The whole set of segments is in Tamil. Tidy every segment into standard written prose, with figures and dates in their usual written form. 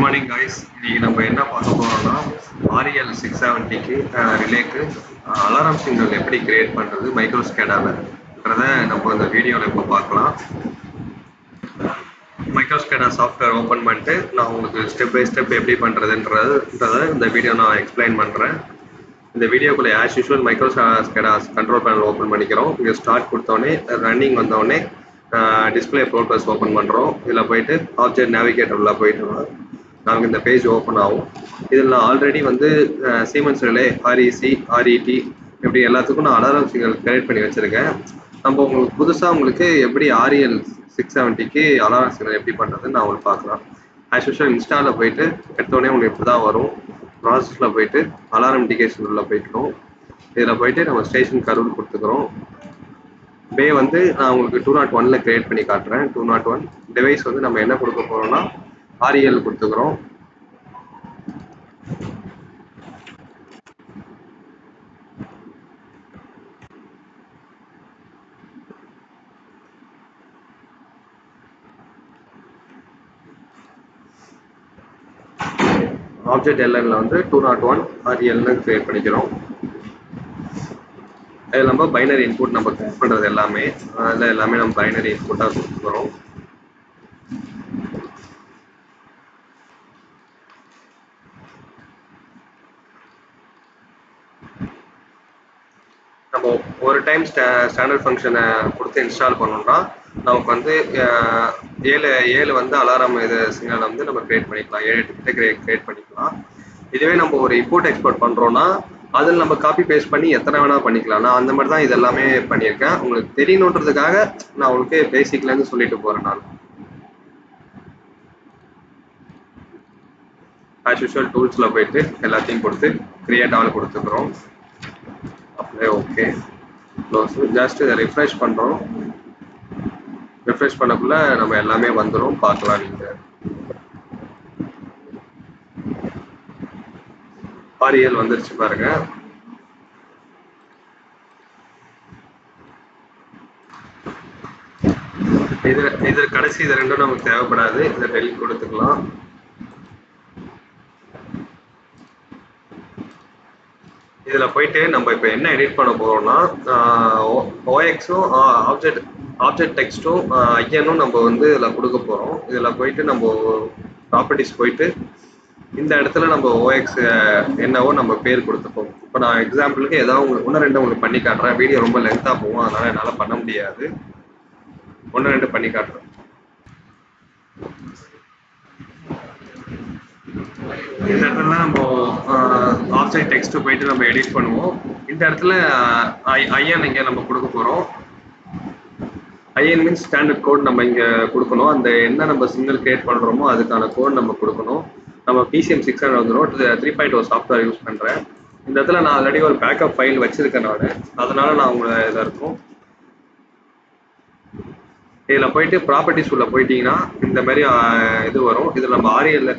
Morning guys. இன்னைக்கு நம்ம என்ன பார்க்க போறோம்னா ஆர்இஎல் 670க்கு ரிலேக்கு அலாரம் சிக்னல் எப்படி கிரியேட் பண்ணுறது மைக்ரோஸ்கேடான்றத நம்ம இந்த வீடியோவில் இப்போ பார்க்கலாம். மைக்ரோஸ்கேடா சாஃப்ட்வேர் ஓப்பன் பண்ணிட்டு நான் உங்களுக்கு ஸ்டெப் பை ஸ்டெப் எப்படி பண்ணுறதுன்றதை இந்த வீடியோ நான் எக்ஸ்பிளைன் பண்ணுறேன். இந்த வீடியோக்குள்ளே as usual MicroSCADA control panel open பண்ணிக்கிறோம். இங்கே ஸ்டார்ட் கொடுத்தோடனே ரன்னிங் வந்தோடனே டிஸ்பிளே ப்ரோக்ரஸ் ஓப்பன் பண்ணுறோம். இதில் போயிட்டு ஆப்ஜெக்ட் நேவிகேட்டரில் போயிட்டு நமக்கு இந்த பேஜ் ஓப்பன் ஆகும். இதில் நான் ஆல்ரெடி வந்து சீமென்ஸ் ரிலே, ஆர்இசி, ஆர்இடி இப்படி எல்லாத்துக்கும் நான் அலாரம் சிக்னல் கிரியேட் பண்ணி வச்சுருக்கேன். நம்ம உங்களுக்கு எப்படி ஆர்இஎல் 670க்கு அலாரம் சிக்னல் எப்படி பண்ணுறதுன்னு நான் உங்களுக்கு பார்க்கலாம். ஆஸ் யூஷுவல் இன்ஸ்டாலில் போயிட்டு எடுத்தோடனே உங்களுக்கு இப்படி தான் வரும். ப்ராசஸில் போயிட்டு அலாரம் இண்டிகேஷன் உள்ள போய்க்கிறோம். இதில் போயிட்டு நம்ம ஸ்டேஷன் கர்வ் கொடுத்துக்கிறோம். பே வந்து நான் உங்களுக்கு 201 கிரியேட் பண்ணி காட்டுறேன். 201 டிவைஸ் வந்து நம்ம என்ன கொடுக்க போகிறோம்னா ஆர்இஎல் கொடுத்துக்கிறோம். ஆப்ஜெக்ட் எல்என்ல வந்து 201 ஆர்இஎல்னு கிரியேட் பண்ணிக்கிறோம். அதில் நம்ம பைனரி இன்புட் நம்ம கிரியேட் பண்ணுறது எல்லாமே அதில் எல்லாமே நம்ம பைனரி இன்புட்டாக கொடுத்துக்கிறோம். நம்ம ஒரு டைம் ஸ்டாண்டர்ட் ஃபங்க்ஷனை கொடுத்து இன்ஸ்டால் பண்ணோம்னா நமக்கு வந்து 7 வந்து அலாரம் இது சிக்னல் வந்து நம்ம கிரியேட் பண்ணிக்கலாம். 7 கிட்ட கிரியேட் பண்ணிக்கலாம். இதுவே நம்ம ஒரு இம்போர்ட் எக்ஸ்போர்ட் பண்ணுறோன்னா அதில் நம்ம காப்பி பேஸ்ட் பண்ணி எத்தனை வேணால் பண்ணிக்கலாம். நான் அந்த மாதிரி தான் இது எல்லாமே பண்ணியிருக்கேன். உங்களுக்கு தெரியணுன்றதுக்காக நான் உங்களுக்கு பேசிக்லேருந்து சொல்லிட்டு போகிறேன். நான் ஆஸ் யூஷுவல் டூல்ஸில் போயிட்டு எல்லாத்தையும் கொடுத்து கிரியேட் ஆல் கொடுத்துக்கிறோம். அப்படியே ஓகே க்ளோஸ். ஜஸ்ட் இதை ரிஃப்ரெஷ் பண்ணுறோம். ரிஃப்ரெஷ் பண்ணக்குள்ள நம்ம எல்லாமே வந்துடும். பார்க்கலாம். நீங்கள் ஆர்இஎல் வந்துருச்சு பாருங்க. இது கடைசி இது ரெண்டும் நமக்கு தேவைப்படாது. இதை டெலிட் கொடுத்துக்கலாம். இதில் போயிட்டு நம்ம இப்போ என்ன எடிட் பண்ண போகிறோம்னா ஓஎக்ஸும் ஆப்ஜெக்ட் டெக்ஸ்ட்டும் ஐஎனும் நம்ம வந்து இதில் கொடுக்க போகிறோம். இதில் போயிட்டு நம்ம ப்ராப்பர்ட்டிஸ் போயிட்டு இந்த இடத்துல நம்ம ஓஎக்ஸ் என்னவோ நம்ம பேர் கொடுத்துப்போம். இப்போ நான் எக்ஸாம்பிளுக்கு ஏதாவது ஒன்று ரெண்டு உங்களுக்கு பண்ணி காட்டுறேன். வீடியோ ரொம்ப லென்த்தாக போகும், அதனால் என்னால் பண்ண முடியாது. ஒன்று ரெண்டு பண்ணி காட்டுறேன். இந்த இடத்துல நம்ம ஆப்ஜெக்ட் டெக்ஸ்ட் போயிட்டு நம்ம எடிட் பண்ணுவோம். இந்த இடத்துல ஐஎன் இங்கே நம்ம கொடுக்க போகிறோம். ஐஎன் மீன்ஸ் ஸ்டாண்டர்ட் கோட் நம்ம இங்கே கொடுக்கணும். அந்த என்ன நம்ம சிக்னல் கிரியேட் பண்ணுறோமோ அதுக்கான கோட் நம்ம கொடுக்கணும். நம்ம பிசிஎம் 600 வந்துடும். 3.0 சாஃப்ட்வேர் யூஸ் பண்ணுறேன். இந்த இடத்துல நான் ஆல்ரெடி ஒரு பேக்கப் ஃபைல் வச்சிருக்கேன். அதனால நான் உங்களை இதாக இருக்கும். இதில் போயிட்டு ப்ராப்பர்ட்டிஸ் உள்ள போயிட்டீங்கன்னா இந்த மாதிரி இது வரும். இதில் நம்ம REL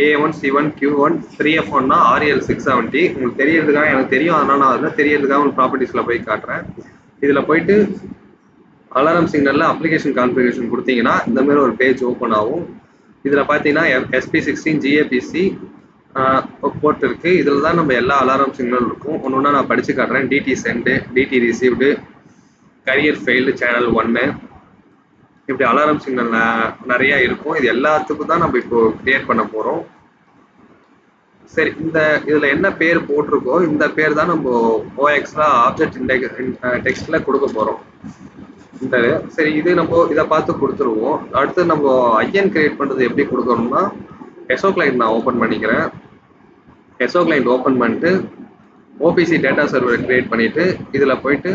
A1, C1, Q1, 3F1னா REL 670 உங்களுக்கு தெரியறதுக்காக எனக்கு தெரியும். அதனால் நான் அதில் தெரியறதுக்காக உங்களுக்கு ப்ராப்பர்ட்டிஸில் போய் காட்டுறேன். இதில் போயிட்டு அலாரம் சிக்னலில் அப்ளிகேஷன் கான்ஃபிகரேஷன் கொடுத்தீங்கன்னா இந்த மாதிரி ஒரு பேஜ் ஓப்பன் ஆகும். இதில் பார்த்தீங்கன்னா SP16 GAPC போர்ட் இருக்குது. இதில் தான் நம்ம எல்லா அலாரம் சிக்னல் இருக்கும். ஒன்று ஒன்றா நான் படித்து காட்டுறேன். DD sent, DD received, carrier failed, channel 1 இப்படி அலாரம் சிக்னல் நிறைய இருக்கும். இது எல்லாத்துக்கும் தான் நம்ம இப்போ கிரியேட் பண்ண போகிறோம். சரி, இதில் என்ன பேர் போட்டிருக்கோ இந்த பேர் தான் நம்ம ஓஎக்ஸில் ஆப்ஜெக்ட் டெக்ஸ்ட்ல கொடுக்க போகிறோம். சரி, இது நம்ம இதை பார்த்து கொடுத்துருவோம். அடுத்து நம்ம ஐஎன் கிரியேட் பண்ணுறது எப்படி கொடுக்கணும்னா எஸ்ஓ கிளைண்ட் நான் ஓப்பன் பண்ணிக்கிறேன். எஸ்ஓ கிளைண்ட் ஓப்பன் பண்ணிட்டு ஓபிசி டேட்டா சர்வர் கிரியேட் பண்ணிட்டு இதில் போயிட்டு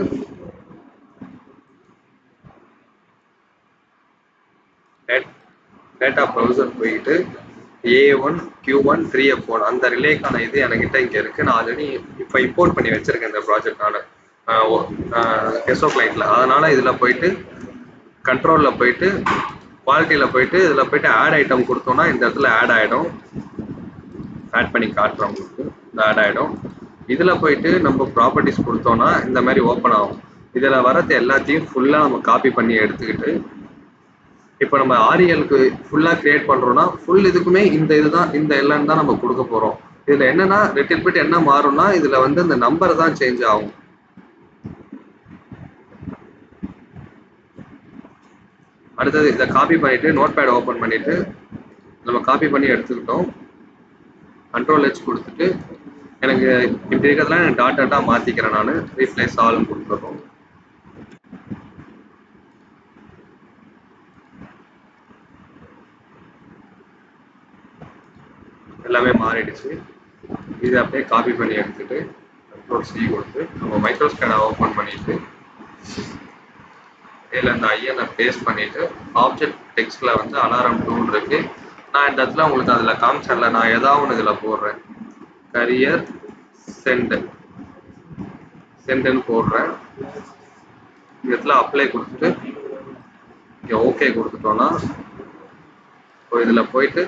டேட்டா ப்ரௌசர் போயிட்டு A1, Q1, 3F1 அந்த ரிலேக்கான இது என்கிட்ட இங்கே இருக்குது. நான் ஆல்ரெடி இப்போ இம்போர்ட் பண்ணி வச்சுருக்கேன் இந்த ப்ராஜெக்டான எஸ்ஓ கிளைண்ட்டில். அதனால் இதில் போயிட்டு கண்ட்ரோலில் போயிட்டு குவாலிட்டியில் போயிட்டு இதில் போயிட்டு ஆட் ஐட்டம் கொடுத்தோன்னா இந்த இடத்துல ஆட் ஆகிடும். ஆட் பண்ணி காட்டுறோம் உங்களுக்கு. இந்த ஆட் ஆகிடும். இதில் போயிட்டு நம்ம ப்ராப்பர்ட்டிஸ் கொடுத்தோன்னா இந்த மாதிரி ஓப்பன் ஆகும். இதில் வரது எல்லாத்தையும் ஃபுல்லாக நம்ம காப்பி பண்ணி எடுத்துக்கிட்டு இப்போ நம்ம ஆரியலுக்கு ஃபுல்லாக கிரியேட் பண்ணுறோம்னா ஃபுல் இதுக்குமே இந்த இதுதான் இந்த எல்என் தான் நம்ம கொடுக்க போகிறோம். இதில் என்னன்னா லிட்டில் பிட் என்ன மாறும்னா இதில் வந்து இந்த நம்பர் தான் சேஞ்ச் ஆகும். அடுத்தது இதை காப்பி பண்ணிட்டு நோட் பேட் ஓப்பன் பண்ணிட்டு நம்ம காப்பி பண்ணி எடுத்துக்கிட்டோம். Ctrl+H கொடுத்துட்டு எனக்கு இப்படி இருக்கிறதுலாம் எனக்கு டாட்டாக மாற்றிக்கிறேன். நான் ரீப்ளேஸ் ஆல்னு கொடுத்துட்றோம். எல்லாமே மாறிடுச்சு. இதை அப்படியே காப்பி பண்ணி எடுத்துட்டு Ctrl+C கொடுத்து நம்ம மைக்ரோஸ்கேனை ஓப்பன் பண்ணிட்டு இதில் இந்த ஐஎனை பேஸ்ட் பண்ணிட்டு ஆப்ஜெக்ட் டெக்ஸ்ட்ல வந்து அலாரம் டூல் இருக்கு. நான் இந்த இடத்துல உங்களுக்கு அதில் காமிச்சேன்ல, நான் ஏதாவது ஒன்று இதில் போடுறேன். கரியர் சென்டுன்னு போடுறேன். இந்த இடத்துல அப்ளை கொடுத்துட்டு இங்கே ஓகே கொடுத்துட்டோம்னா இப்போ இதில் போயிட்டு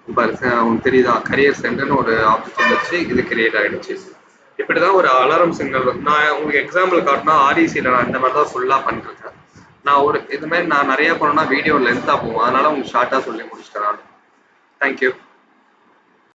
உங்களுக்கு தெரியுதா கரியர் சென்டர்னு ஒரு ஆப்ஷன் வந்துச்சு. இது கிரியேட் ஆகிடுச்சு. இப்படி தான் ஒரு அலாரம் சிக்னல். நான் உங்களுக்கு எக்ஸாம்பிள் காட்டினா ஆர்இசியில் நான் இந்த மாதிரி தான் ஃபுல்லாக பண்ணிருக்கேன். நான் இது மாதிரி நான் நிறைய பண்ணேன்னா வீடியோ லென்த்தாக போகும். அதனால உங்களுக்கு ஷார்ட்டாக சொல்லி முடிச்சிட்டேன் நான். தேங்க்யூ.